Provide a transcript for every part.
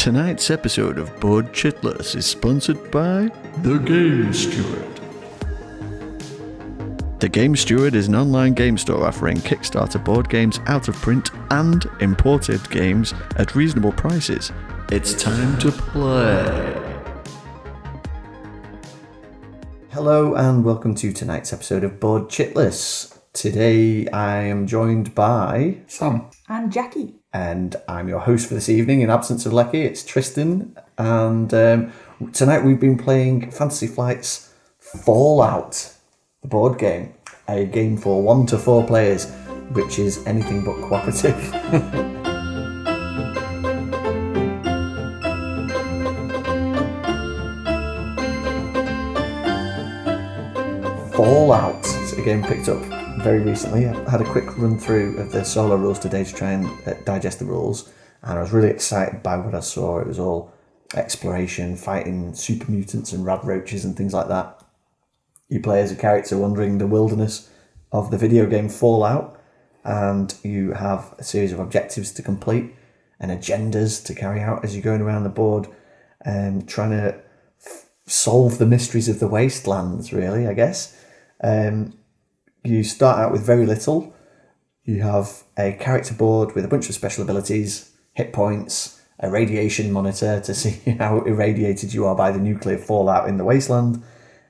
Tonight's episode of Board Chitless is sponsored by The Game Steward. The Game Steward is an online game store offering Kickstarter board games out of print and imported games at reasonable prices. It's time to play. Hello and welcome to tonight's episode of Board Chitless. Today I am joined by Sam and Jackie. And I'm your host for this evening. In absence of Lecky, it's Tristan. And tonight we've been playing Fantasy Flight's Fallout, the board game. A game for 1 to 4 players, which is anything but cooperative. Fallout. It's a game picked up very recently. I had a quick run through of the solo rules today to try and digest the rules, and I was really excited by what I saw. It was all exploration, fighting super mutants and rad roaches and things like that. You play as a character wandering the wilderness of the video game Fallout, and you have a series of objectives to complete and agendas to carry out as you're going around the board and trying to solve the mysteries of the wastelands, really, I guess. You start out with very little. You have a character board with a bunch of special abilities, hit points, a radiation monitor to see how irradiated you are by the nuclear fallout in the wasteland,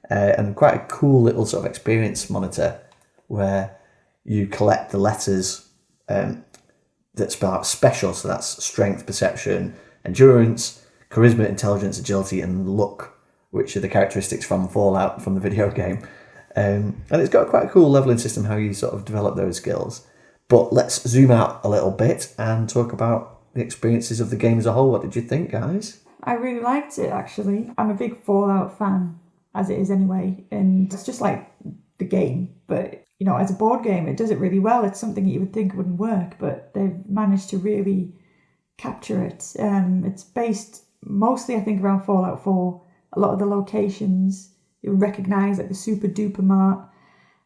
and quite a cool little sort of experience monitor where you collect the letters that spell out special, so that's strength, perception, endurance, charisma, intelligence, agility, and luck, which are the characteristics from Fallout, from the video game. And it's got quite a cool leveling system how you sort of develop those skills. But let's zoom out a little bit and talk about the experiences of the game as a whole. What did you think, guys? I really liked it, actually. I'm a big Fallout fan, as it is anyway. And it's just like the game. But, you know, as a board game, it does it really well. It's something that you would think wouldn't work, but they've managed to really capture it. It's based mostly, I think, around Fallout 4. A lot of the locations you recognise, like the Super Duper Mart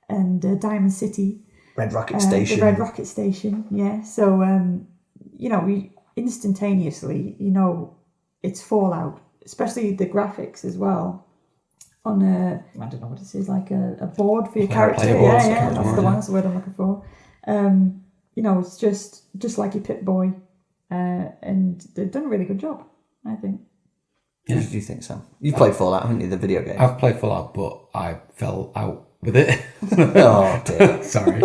and Diamond City. Red Rocket Station. The Red Rocket Station, yeah. So, you know, we instantaneously, you know, it's Fallout, especially the graphics as well. On I don't know what this is, like a board for your character. Yeah, that's the one, that's the word I'm looking for. You know, it's just like your Pip-Boy. And they've done a really good job, I think. Yeah. What did you think, Sam? You've played Fallout, haven't you, the video game? I've played Fallout, but I fell out with it. Oh, dear. Sorry.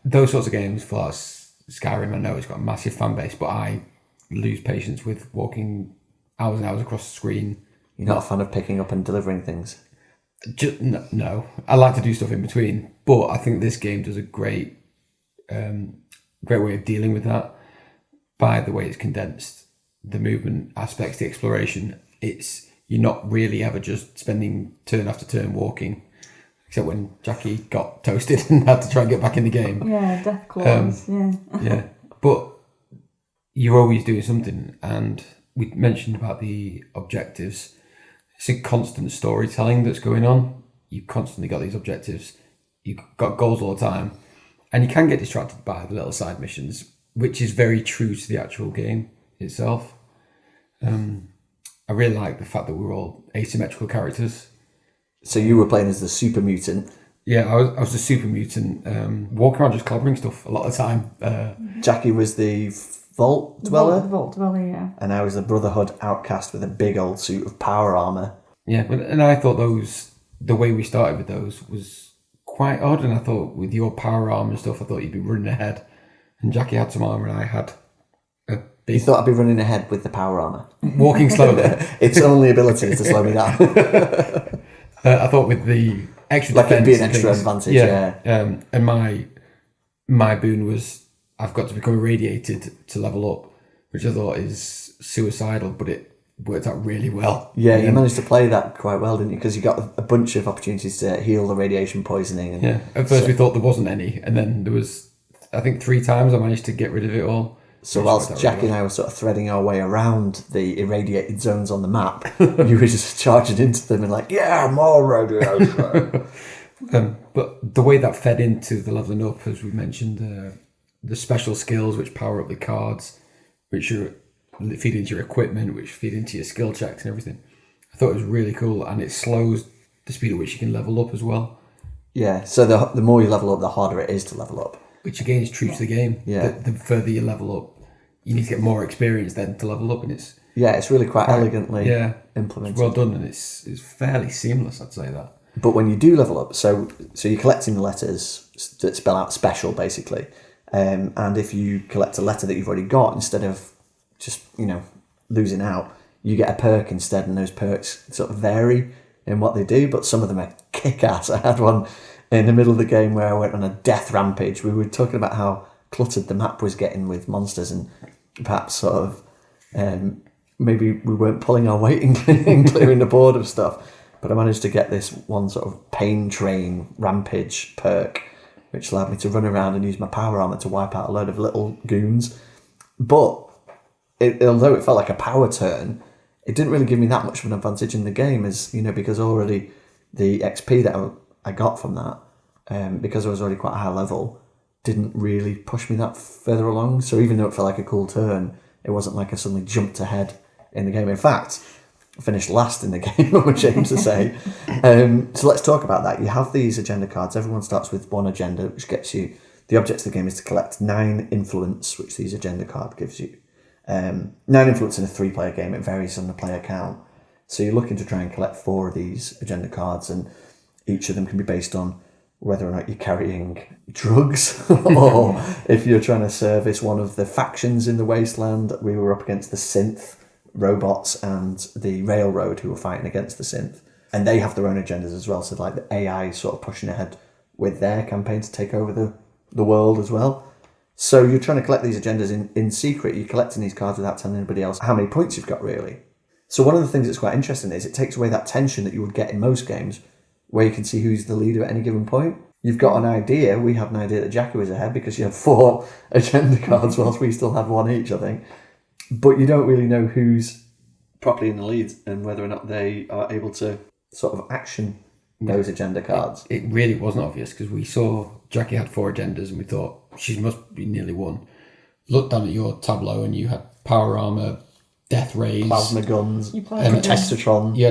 Those sorts of games, Fallout, Skyrim, I know it's got a massive fan base, but I lose patience with walking hours and hours across the screen. You're not a fan of picking up and delivering things? No. I like to do stuff in between, but I think this game does a great way of dealing with that by the way it's condensed. The movement aspects, the exploration, you're not really ever just spending turn after turn walking, except when Jackie got toasted and had to try and get back in the game. Yeah, death claws, yeah. But you're always doing something, and we mentioned about the objectives. It's a constant storytelling that's going on. You've constantly got these objectives. You've got goals all the time, and you can get distracted by the little side missions, which is very true to the actual game itself. I really like the fact that we're all asymmetrical characters. So you were playing as the super mutant? Yeah, I was the super mutant, walking around just clobbering stuff a lot of the time. Jackie was the Vault Dweller? The Vault Dweller, yeah. And I was the Brotherhood outcast with a big old suit of power armour. Yeah, and I thought the way we started with those was quite odd, and I thought with your power armour and stuff, I thought you'd be running ahead. And Jackie had some armour and I had You thought I'd be running ahead with the power armour? Walking slowly. Its only ability is to slow me down. I thought with the extra like it'd be an extra things, advantage, yeah. And my boon was I've got to become irradiated to level up, which I thought is suicidal, but it worked out really well. Yeah, you managed to play that quite well, didn't you? Because you got a bunch of opportunities to heal the radiation poisoning. And yeah, at first we thought there wasn't any, and then there was, I think 3 times I managed to get rid of it all. So whilst Jackie and I were sort of threading our way around the irradiated zones on the map, you were just charging into them and like, yeah, more radiation. But the way that fed into the leveling up, as we mentioned, the special skills which power up the cards, which are feed into your equipment, which feed into your skill checks and everything. I thought it was really cool, and it slows the speed at which you can level up as well. Yeah, so the more you level up, the harder it is to level up. Which again is true to the game. Yeah. The further you level up, you need to get more experience then to level up, and it's really quite elegantly implemented. It's well done, and it's fairly seamless, I'd say that. But when you do level up, so you're collecting the letters that spell out special, basically. And if you collect a letter that you've already got, instead of just, losing out, you get a perk instead, and those perks sort of vary in what they do, but some of them are kick-ass. I had one in the middle of the game where I went on a death rampage. We were talking about how cluttered the map was getting with monsters, and perhaps sort of maybe we weren't pulling our weight in clearing the board of stuff. But I managed to get this one sort of pain train rampage perk, which allowed me to run around and use my power armor to wipe out a load of little goons. But although it felt like a power turn, it didn't really give me that much of an advantage in the game, as because already the XP that I got from that, because I was already quite a high level, didn't really push me that further along. So even though it felt like a cool turn, it wasn't like I suddenly jumped ahead in the game. In fact, I finished last in the game, I'm ashamed to say. So let's talk about that. You have these agenda cards. Everyone starts with one agenda, which gets you... The object of the game is to collect 9 influence, which these agenda card gives you. 9 influence in a 3-player game. It varies on the player count. So you're looking to try and collect 4 of these agenda cards, and each of them can be based on whether or not you're carrying drugs or if you're trying to service one of the factions in the wasteland. We were up against the synth robots and the railroad who were fighting against the synth, and they have their own agendas as well. So like the AI is sort of pushing ahead with their campaign to take over the world as well. So you're trying to collect these agendas in secret. You're collecting these cards without telling anybody else how many points you've got, really. So one of the things that's quite interesting is it takes away that tension that you would get in most games where you can see who's the leader at any given point. You've got an idea. We had an idea that Jackie was ahead because she had 4 agenda cards whilst we still had 1 each, I think. But you don't really know who's properly in the lead and whether or not they are able to sort of action those agenda cards. It really wasn't obvious because we saw Jackie had 4 agendas and we thought she must be nearly won. Looked down at your tableau and you had power armor, death rays, plasma guns, You play and it. Textatron. You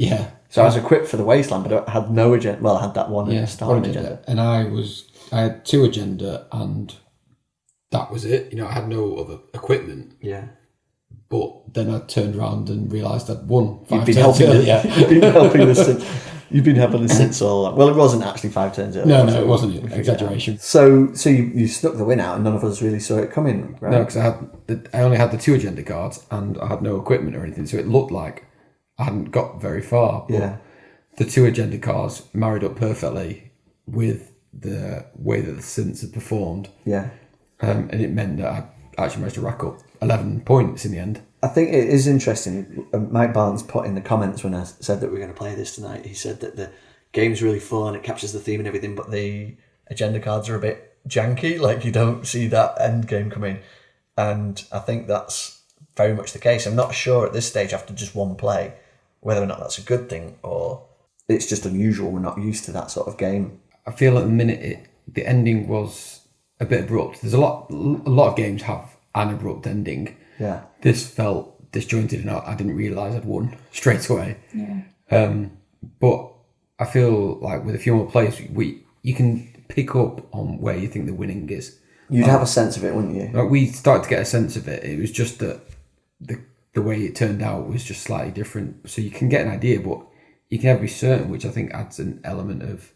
had So I was equipped for the wasteland, but I had no agenda. Well, I had that one starting agenda. agenda. And I had 2 agenda and that was it. I had no other equipment. Yeah. But then I turned around and realised I'd won 5 You've been turns helping earlier. You've been helping us since. You've been helping us since all that. Well, it wasn't actually 5 turns earlier. No, it wasn't an exaggeration. So you stuck the win out, and none of us really saw it coming, right? No, because I only had the 2 agenda cards and I had no equipment or anything, so it looked like I hadn't got very far. But Yeah. the 2 agenda cards married up perfectly with the way that the synths had performed. Yeah. And it meant that I actually managed to rack up 11 points in the end. I think it is interesting. Mike Barnes put in the comments when I said that we were going to play this tonight, he said that the game's really fun, it captures the theme and everything, but the agenda cards are a bit janky, like you don't see that end game coming. And I think that's very much the case. I'm not sure at this stage, after just one play, whether or not that's a good thing or it's just unusual. We're not used to that sort of game. I feel at the minute the ending was a bit abrupt. There's a lot of games have an abrupt ending. Yeah. This felt disjointed and I didn't realise I'd won straight away. Yeah. But I feel like with a few more plays, you can pick up on where you think the winning is. You'd have a sense of it, wouldn't you? Like we started to get a sense of it. It was just that the way it turned out was just slightly different. So you can get an idea, but you can never be certain, which I think adds an element of,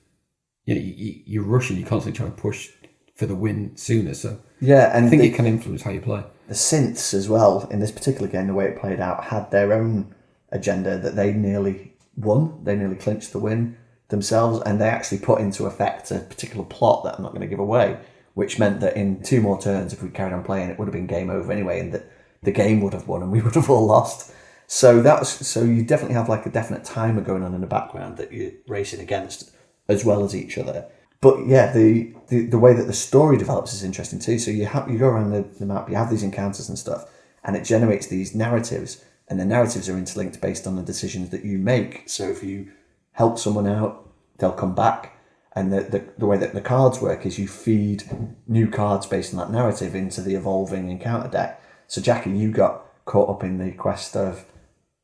you're rushing, you're constantly trying to push for the win sooner. So Yeah, and I think it can influence how you play. the synths as well, in this particular game, the way it played out, had their own agenda that they nearly won. They nearly clinched the win themselves, and they actually put into effect a particular plot that I'm not going to give away, which meant that in 2 more turns, if we carried on playing, it would have been game over anyway, and that the game would have won and we would have all lost. So you definitely have like a definite timer going on in the background that you're racing against as well as each other. But yeah, the way that the story develops is interesting too. So you go around the map, you have these encounters and stuff, and it generates these narratives, and the narratives are interlinked based on the decisions that you make. So if you help someone out, they'll come back, and the way that the cards work is you feed new cards based on that narrative into the evolving encounter deck. So Jackie, you got caught up in the quest of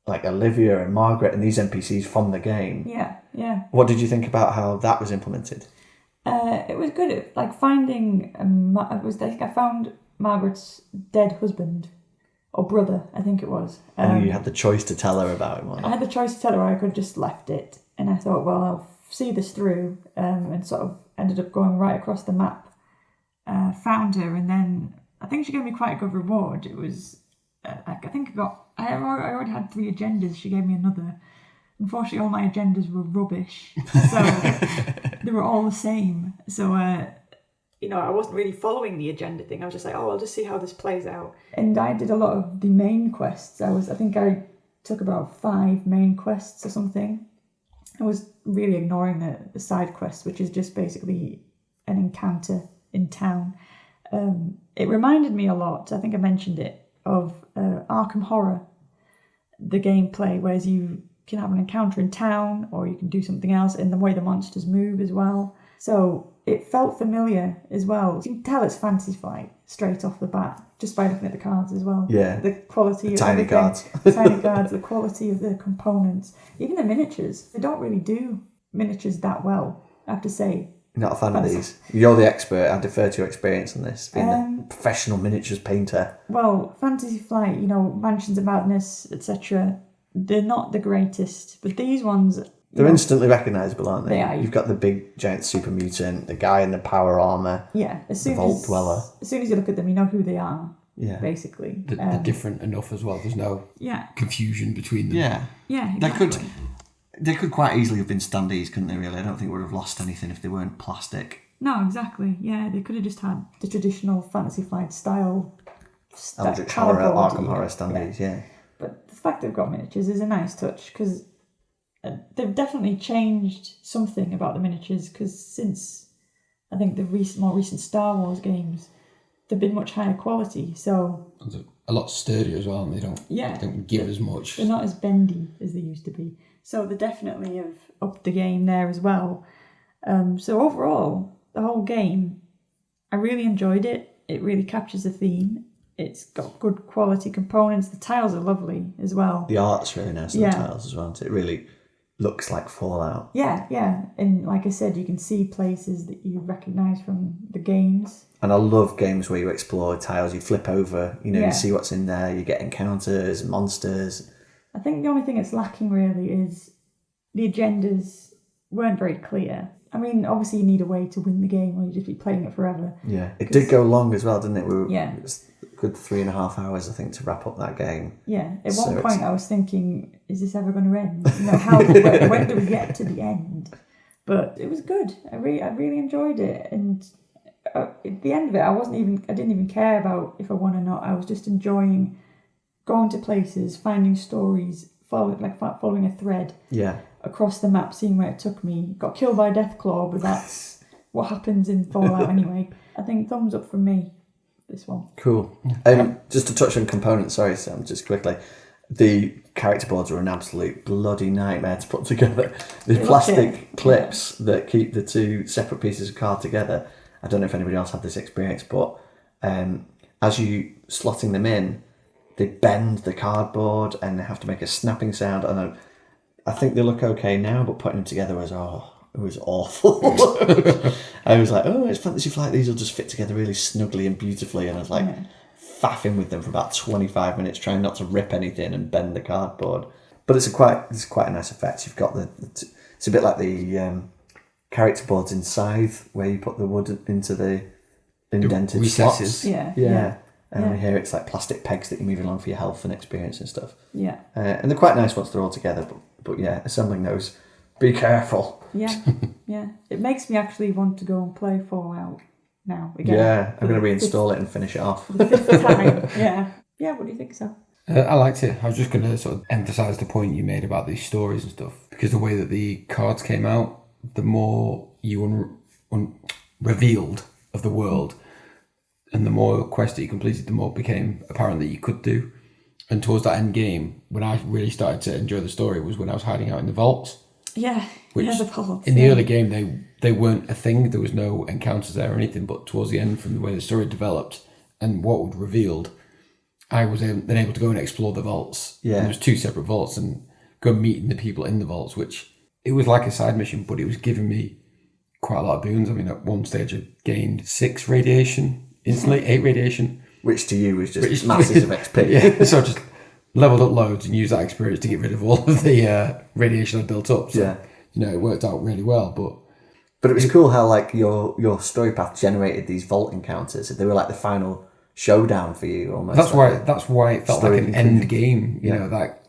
like Olivia and Margaret and these NPCs from the game. Yeah, yeah. What did you think about how that was implemented? It was good. Like finding, I found Margaret's dead husband or brother, I think it was. And you had the choice to tell her about him. I had the choice to tell her, or I could have just left it. And I thought, well, I'll see this through, and sort of ended up going right across the map. Found her, and then I think she gave me quite a good reward. It was, I think I already had 3 agendas. She gave me another. Unfortunately, all my agendas were rubbish, so they were all the same. So, I wasn't really following the agenda thing. I was just like, I'll just see how this plays out. And I did a lot of the main quests. I think I took about 5 main quests or something. I was really ignoring the side quests, which is just basically an encounter in town. It reminded me a lot, I think I mentioned it, of Arkham Horror, the gameplay, whereas you can have an encounter in town or you can do something else, and the way the monsters move as well. So it felt familiar as well. You can tell it's Fantasy Flight straight off the bat, just by looking at the cards as well. Yeah. The quality of tiny everything. cards. Tiny cards, the quality of the components, even the miniatures. They don't really do miniatures that well, I have to say. Not a fan of these. You're the expert. I defer to your experience on this, being the professional miniatures painter. Well, Fantasy Flight, Mansions of Madness, etc., they're not the greatest, but these ones... They're instantly recognisable, aren't they? They are. You've got the big, giant super mutant, the guy in the power armour, Yeah, the Vault Dweller. As soon as you look at them, you know who they are, Yeah. basically. They're different enough as well. There's no confusion between them. Yeah. Yeah, exactly. They could quite easily have been standees, couldn't they, really? I don't think we would have lost anything if they weren't plastic. No, exactly. Yeah, they could have just had the traditional Fantasy Flight style... Eldritch Horror, Arkham Horror standees, yeah. But the fact they've got miniatures is a nice touch, because they've definitely changed something about the miniatures, because since, I think, the more recent Star Wars games, they've been much higher quality, so... A lot sturdier as well, and they don't give as much. They're not as bendy as they used to be. So they definitely have upped the game there as well. So overall, the whole game, I really enjoyed it. It really captures the theme. It's got good quality components. The tiles are lovely as well. The art's really nice on the tiles as well. It really looks like Fallout. Yeah, yeah. And like I said, you can see places that you recognise from the games. And I love games where you explore tiles, you flip over, you see what's in there, you get encounters, monsters. I think the only thing that's lacking really is the agendas weren't very clear. I mean, obviously you need a way to win the game or you just be playing it forever. Yeah, it did go long as well, didn't it? Yeah. It was a good 3.5 hours, I think, to wrap up that game. Yeah, at one point I was thinking, is this ever going to end? When do we get to the end? But it was good. I really enjoyed it. And at the end of it, I didn't even care about if I won or not. I was just enjoying going to places, finding stories, following a thread across the map, seeing where it took me. Got killed by a Deathclaw, but that's what happens in Fallout anyway. I think thumbs up from me, this one. Cool. Just to touch on components, sorry Sam, just quickly. The character boards are an absolute bloody nightmare to put together. The plastic clips that keep the 2 separate pieces of card together. I don't know if anybody else had this experience, but as you slotting them in, they bend the cardboard and they have to make a snapping sound. And I think they look okay now, but putting them together was awful. I was like, it's Fantasy Flight. These will just fit together really snugly and beautifully. And I was like faffing with them for about 25 minutes, trying not to rip anything and bend the cardboard. But it's quite a nice effect. You've got it's a bit like the character boards in Scythe, where you put the wood into the indented slots. Yeah. And here it's like plastic pegs that you move along for your health and experience and stuff. Yeah. And they're quite nice once they're all together, but yeah, assembling those, be careful. Yeah, yeah. It makes me actually want to go and play Fallout now again. Yeah, I'm going to reinstall it and finish it off. For the 5th time. Yeah. Yeah, what do you think, so? I liked it. I was just going to sort of emphasise the point you made about these stories and stuff, because the way that the cards came out, the more you revealed of the world, and the more quests that you completed, the more it became apparent that you could do. And towards that end game, when I really started to enjoy the story, was when I was hiding out in the vaults. Yeah, which the vaults. In the early game, they weren't a thing. There was no encounters there or anything. But towards the end, from the way the story developed and what was revealed, I was then able to go and explore the vaults. Yeah. And there was 2 separate vaults and go meeting the people in the vaults, which it was like a side mission, but it was giving me quite a lot of boons. I mean, at one stage I gained 6 radiation instantly, 8 radiation. Which to you was just masses of XP. Yeah, so I just leveled up loads and used that experience to get rid of all of the radiation I'd built up. So, it worked out really well. But it was cool how like your story path generated these vault encounters. They were like the final showdown for you almost. That's why it felt like an end game, you know, like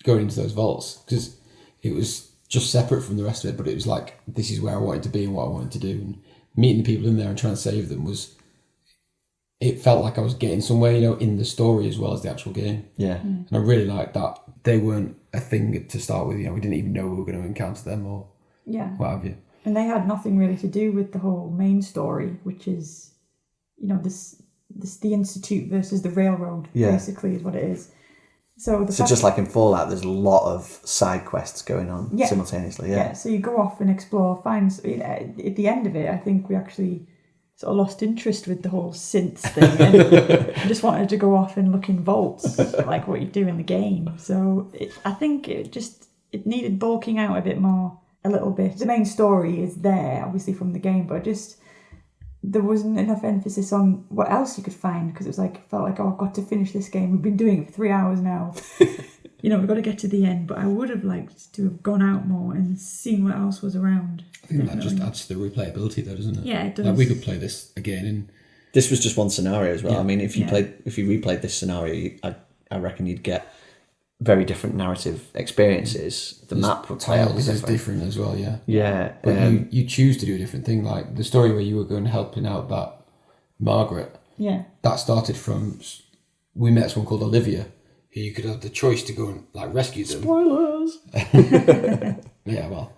going into those vaults, because it was just separate from the rest of it, but it was like, this is where I wanted to be and what I wanted to do. And meeting the people in there and trying to save them it felt like I was getting somewhere, in the story as well as the actual game. Yeah. And I really liked that. They weren't a thing to start with, we didn't even know we were going to encounter them or what have you. And they had nothing really to do with the whole main story, which is, this the Institute versus the Railroad, basically, is what it is. So just like in Fallout, there's a lot of side quests going on simultaneously. Yeah. So you go off and explore, at the end of it, I think we actually sort of lost interest with the whole synths thing and just wanted to go off and look in vaults, like what you do in the game. So I think it needed bulking out a little bit. The main story is there, obviously, from the game, but there wasn't enough emphasis on what else you could find, because it felt like, I've got to finish this game. We've been doing it for 3 hours now. We've got to get to the end, but I would have liked to have gone out more and seen what else was around. I think that just adds to the replayability though, doesn't it? Yeah, it does. Like we could play this again and... This was just one scenario as well. Yeah. I mean, if you replayed this scenario, I reckon you'd get very different narrative experiences. The map would play out different as well, yeah. Yeah. But you choose to do a different thing, like the story where you were going helping out that Margaret. Yeah. That started from... We met someone called Olivia, who you could have the choice to go and like rescue them. Spoilers! Yeah, well...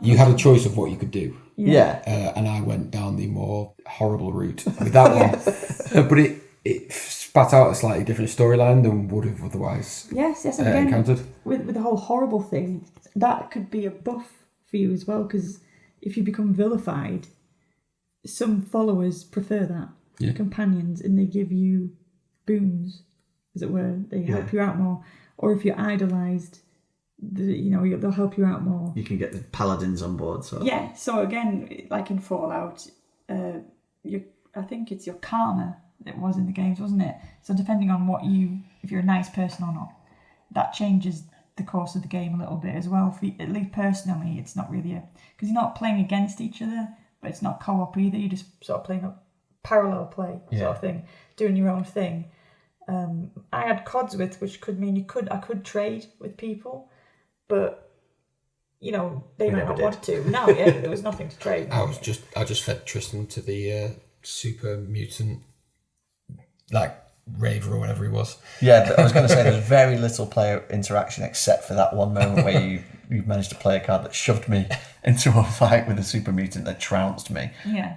You had a choice of what you could do. Yeah. And I went down the more horrible route with that one. But it spat out a slightly different storyline than would have otherwise and again, encountered. With the whole horrible thing, that could be a buff for you as well, because if you become vilified, some followers prefer that. Companions, and they give you boons, as it were. They help you out more. Or if you're idolised... they'll help you out more. You can get the paladins on board. So so again, like in Fallout, I think it's your karma that was in the games, wasn't it? So depending on if you're a nice person or not, that changes the course of the game a little bit as well. At least personally, it's not really because you're not playing against each other, but it's not co-op either. You're just sort of playing a parallel play sort of thing, doing your own thing. I had CODs which could mean I could trade with people. But, they might not want to. No, there was nothing to trade. I just fed Tristan to the super mutant, like, raver or whatever he was. Yeah, but I was going to say there's very little player interaction except for that one moment where you managed to play a card that shoved me into a fight with a super mutant that trounced me. Yeah.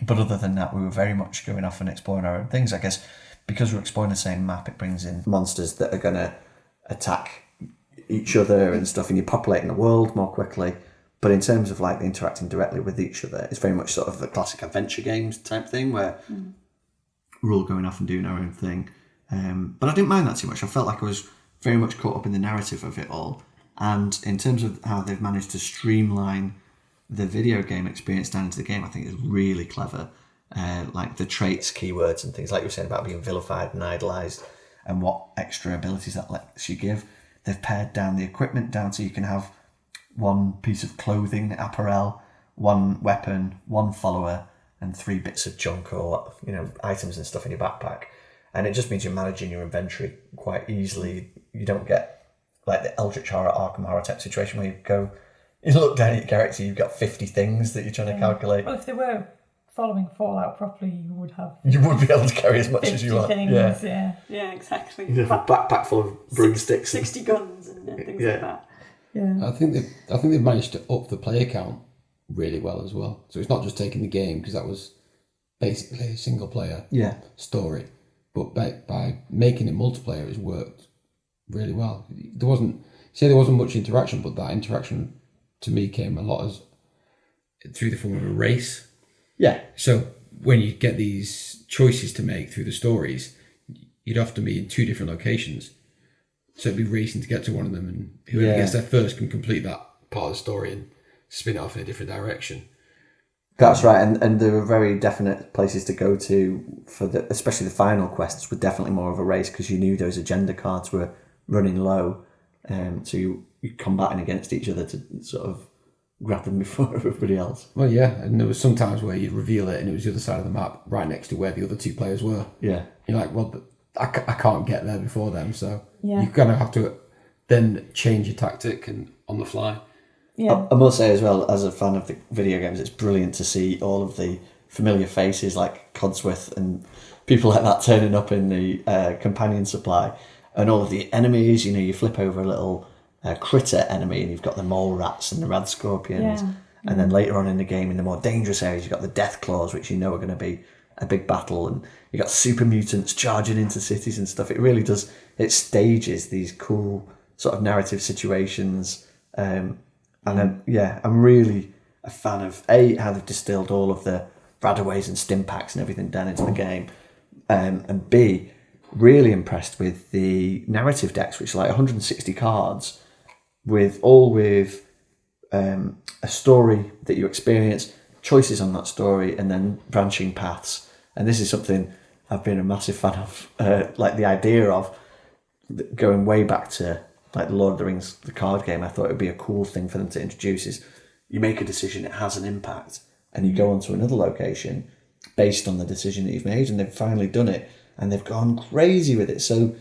But other than that, we were very much going off and exploring our own things. I guess because we're exploring the same map, it brings in monsters that are going to attack each other and stuff, and you're populating the world more quickly. But in terms of like interacting directly with each other, it's very much sort of the classic adventure games type thing where we're all going off and doing our own thing. But I didn't mind that too much. I felt like I was very much caught up in the narrative of it all. And in terms of how they've managed to streamline the video game experience down into the game, I think is really clever. Like the traits, keywords and things like you were saying about being vilified and idolised and what extra abilities that lets you give. They've pared down the equipment down so you can have one piece of clothing, apparel, one weapon, one follower, and 3 bits of junk or items and stuff in your backpack. And it just means you're managing your inventory quite easily. You don't get like the Eldritch Horror, Arkham Horror type situation where you look down at your character, you've got 50 things that you're trying to calculate. Well, if they were following Fallout properly, you would have... You would be able to carry as much as you want. Things, yeah, exactly. You'd have a backpack full of broomsticks. 60 guns and things like that. Yeah. I think they've managed to up the player count really well as well. So it's not just taking the game, because that was basically a single player story. But by making it multiplayer, it's worked really well. There wasn't much interaction, but that interaction to me came a lot as through the form of a race. Yeah. So when you get these choices to make through the stories, you'd often be in 2 different locations. So it'd be racing to get to one of them, and whoever gets there first can complete that part of the story and spin it off in a different direction. That's right, and there were very definite places to go to for especially the final quests were definitely more of a race because you knew those agenda cards were running low, so you combating against each other to sort of grab them before everybody else. Well, yeah, and there was some times where you'd reveal it and it was the other side of the map, right next to where the other 2 players were. Yeah. You're like, well, I can't get there before them, so Yeah. you kind of have to then change your tactic and on the fly. Yeah. I must say as well, as a fan of the video games, it's brilliant to see all of the familiar faces like Codsworth and people like that turning up in the companion supply, and all of the enemies. You know, you flip over a little critter enemy and you've got the mole rats and the rad scorpions. Yeah. And then later on in the game, in the more dangerous areas, you've got the death claws, which you know are going to be a big battle. And you've got super mutants charging into cities and stuff. It really does, it stages these cool sort of narrative situations. And I'm really a fan of A, how they've distilled all of the radaways and stim packs and everything down into the game. And B, really impressed with the narrative decks, which are like 160 cards with a story that you experience, choices on that story, and then branching paths. And this is something I've been a massive fan of, like the idea of going way back to like the Lord of the Rings, the card game. I thought it would be a cool thing for them to introduce is you make a decision, it has an impact, and you go on to another location based on the decision that you've made, and they've finally done it, and they've gone crazy with it. So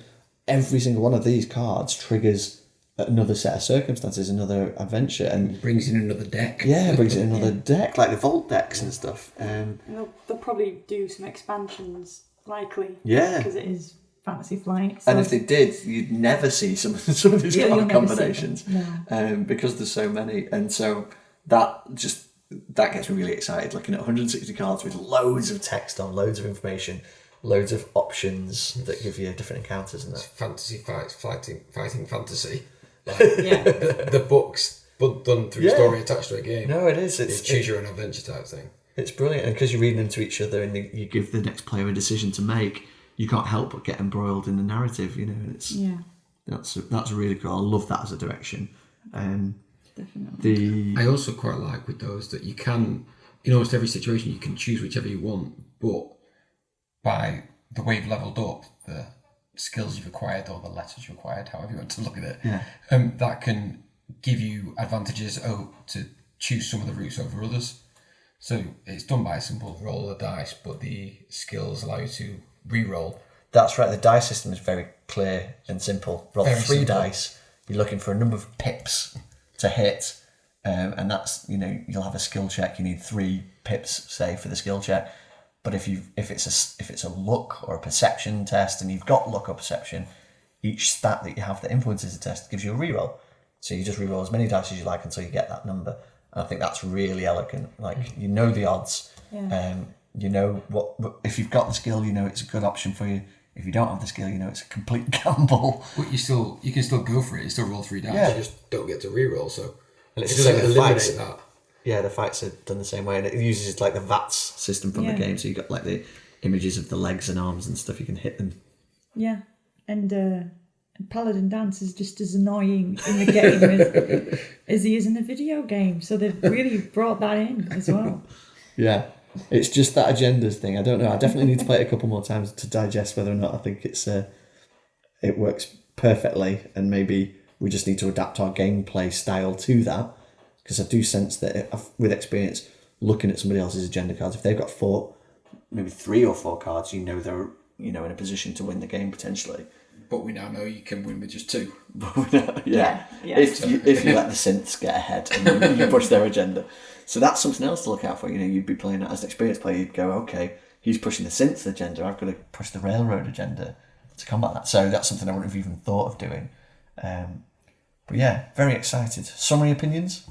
every single one of these cards triggers another set of circumstances, another adventure, and brings in another deck. Yeah, brings in another deck, like the vault decks and stuff. And they'll probably do some expansions, likely. Yeah. Because it is Fantasy Flight. So and if they did, you'd never see some of these card combinations. Because there's so many. And so that gets me really excited, looking at 160 cards with loads of text on, loads of information, loads of options that give you different encounters and that. Fantasy fighting fantasy. Like, the books, but done through story attached to a game. No, it is. It's choose your own adventure type thing. It's brilliant, and because you're reading them to each other, and you give the next player a decision to make, you can't help but get embroiled in the narrative. You know, and it's that's really cool. I love that as a direction. Definitely. I also quite like with those that you can, in almost every situation, you can choose whichever you want, but by the way you've leveled up, the skills you've acquired or the letters you've acquired, however you want to look at it, that can give you advantages to choose some of the routes over others. So it's done by a simple roll of the dice, but the skills allow you to re-roll. That's right, the dice system is very clear and simple. Roll Very 3 simple. dice, you're looking for a number of pips to hit, and that's, you'll have a skill check, you need 3 pips, say, for the skill check. But if it's a luck or a perception test, and you've got luck or perception, each stat that you have that influences the test gives you a reroll. So you just reroll as many dice as you like until you get that number. And I think that's really elegant. Like, you know the odds. You know what if you've got the skill, you know it's a good option for you. If you don't have the skill, you know it's a complete gamble. But you can still go for it. You still roll 3 dice. Yeah. You just don't get to reroll. So And it's it the same doesn't with the eliminate fights. that. Yeah, the fights are done the same way, and it uses like the VATS system from the game. So you got like the images of the legs and arms and stuff. You can hit them. Yeah, and Paladin Dance is just as annoying in the game as he is in the video game. So they've really brought that in as well. Yeah, it's just that agendas thing. I don't know. I definitely need to play it a couple more times to digest whether or not I think it works perfectly, and maybe we just need to adapt our gameplay style to that. Because I do sense that with experience, looking at somebody else's agenda cards, if they've got 3 or 4 cards, they're in a position to win the game potentially. But we now know you can win with just 2. Yeah. If you let the synths get ahead and you push their agenda. So that's something else to look out for. You'd be playing that as an experienced player. You'd go, okay, he's pushing the synth agenda. I've got to push the railroad agenda to combat that. So that's something I wouldn't have even thought of doing. But yeah, very excited. Summary opinions?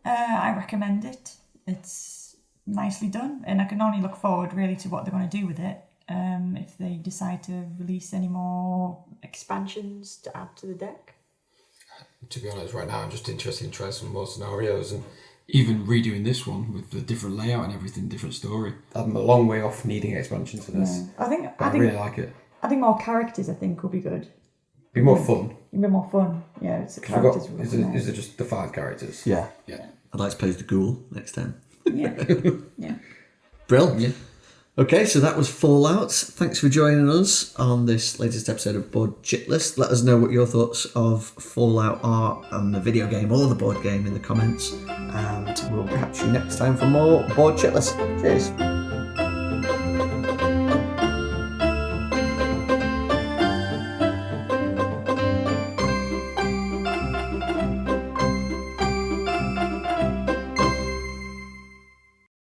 I recommend it. It's nicely done, and I can only look forward really to what they're going to do with it. If they decide to release any more expansions to add to the deck. To be honest, right now I'm just interested in trying some more scenarios and even redoing this one with the different layout and everything, different story. I'm a long way off needing expansions for this. I think really like it. Adding more characters, I think, would be good. Be more fun. It'd be more fun. Yeah, it's the We've got, characters. is it just the 5 characters? Yeah. Yeah. I'd like to play as the ghoul next time. Yeah. Yeah. Brill. Yeah. Okay, so that was Fallout. Thanks for joining us on this latest episode of Board Chit List. Let us know what your thoughts of Fallout are on the video game or the board game in the comments. And we'll catch you next time for more Board Chit List. Cheers.